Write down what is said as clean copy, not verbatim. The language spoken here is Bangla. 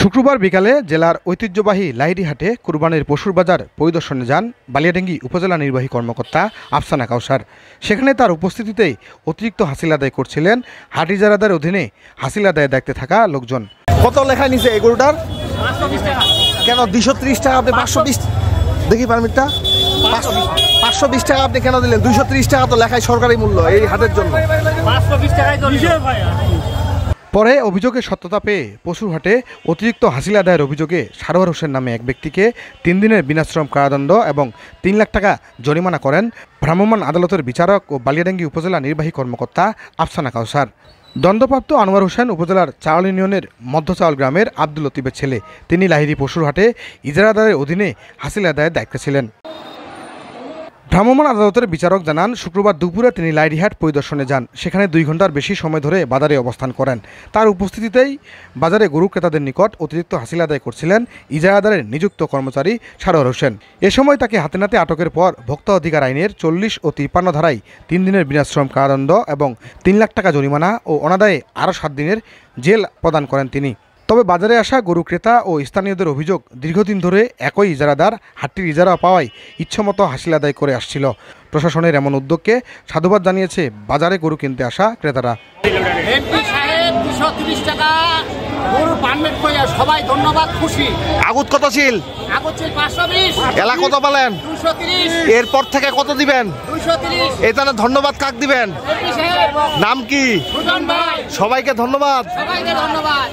শুক্রবার বিকালে জেলার ঐতিহ্যবাহী লাহিড়ী কুরবানির পশুর বাজার পরিদর্শনে যান বালিয়াডাঙ্গি উপজেলা নির্বাহী কর্মকর্তা আফসানা কাউসার। সেখানে তার উপস্থিতিতেই অতিরিক্ত হাসিল আদায় করছিলেন হাট ইজারাদার অধীনে হাসিল আদায়ের দায়িত্বে থাকা লোকজন। কত লেখা নিছে এই গরুটার? কেন 230 টাকা? আপনি 520 দেখি পারমিটটা 520 টাকা আপনি কেন দিলেন? 230 টাকা তো লেখায় সরকারি মূল্য এই হাটের জন্য। 520 টাকাই তো পরে অভিযোগের সত্যতা পেয়ে পশুর হাটে অতিরিক্ত হাসিল আদায়ের অভিযোগে সারোয়ার হোসেন নামে এক ব্যক্তিকে 3 দিনের বিনাশ্রম কারাদণ্ড এবং 3 লাখ টাকা জরিমানা করেন ভ্রাম্যমাণ আদালতের বিচারক ও বালিয়াডাঙ্গি উপজেলা নির্বাহী কর্মকর্তা আফসানা কাউসার। দণ্ডপ্রাপ্ত আনোয়ার হোসেন উপজেলার চাওয়াল ইউনিয়নের মধ্যচাওয়াল গ্রামের আব্দুল লতিফের ছেলে। তিনি লাহিড়ী পশুর হাটে ইজারাদারের অধীনে হাসিল আদায়ের দায়িত্বে ছিলেন। ভ্রাম্যমাণ আদালতের বিচারক জানান, শুক্রবার দুপুরে তিনি লাহিড়ীহাট পরিদর্শনে যান। সেখানে 2 ঘন্টার বেশি সময় ধরে বাজারে অবস্থান করেন। তার উপস্থিতিতেই বাজারে গরু ক্রেতাদের নিকট অতিরিক্ত হাসিল আদায় করছিলেন ইজারাদারের নিযুক্ত কর্মচারী সারোয়ার হোসেন। এ সময় তাকে হাতে নাতে আটকের পর ভোক্তা অধিকার আইনের 40 ও 53 ধারায় 3 দিনের বিনাশ্রম কারাদণ্ড এবং 3 লাখ টাকা জরিমানা ও অনাদায়ে আরও 7 দিনের জেল প্রদান করেন তিনি। তবে বাজারে আসা গরু ক্রেতা ও স্থানীয়দের অভিযোগ, দীর্ঘদিন ধরে একই ইজারাদার হাটটির ইজারা পাওয়ায় ইচ্ছামতো হাসিল আদায় করে আসছিল। প্রশাসনের এমন উদ্যোগকে সাধুবাদ জানিয়েছে বাজারে গরু কিনতে আসা ক্রেতারা। এমপি সাহেব 230 টাকা গরু পারমিট কইয়া সবাই ধন্যবাদ, খুশি। আগুত কত ছিল? আগুত ছিল 520। এলা কত পালেন? 230। এরপর থেকে কত দিবেন? 230। এখানে ধন্যবাদ কাক দিবেন? এমপি সাহেব। নাম কি? সুজন ভাই। সবাইকে ধন্যবাদ। সবাইকে ধন্যবাদ।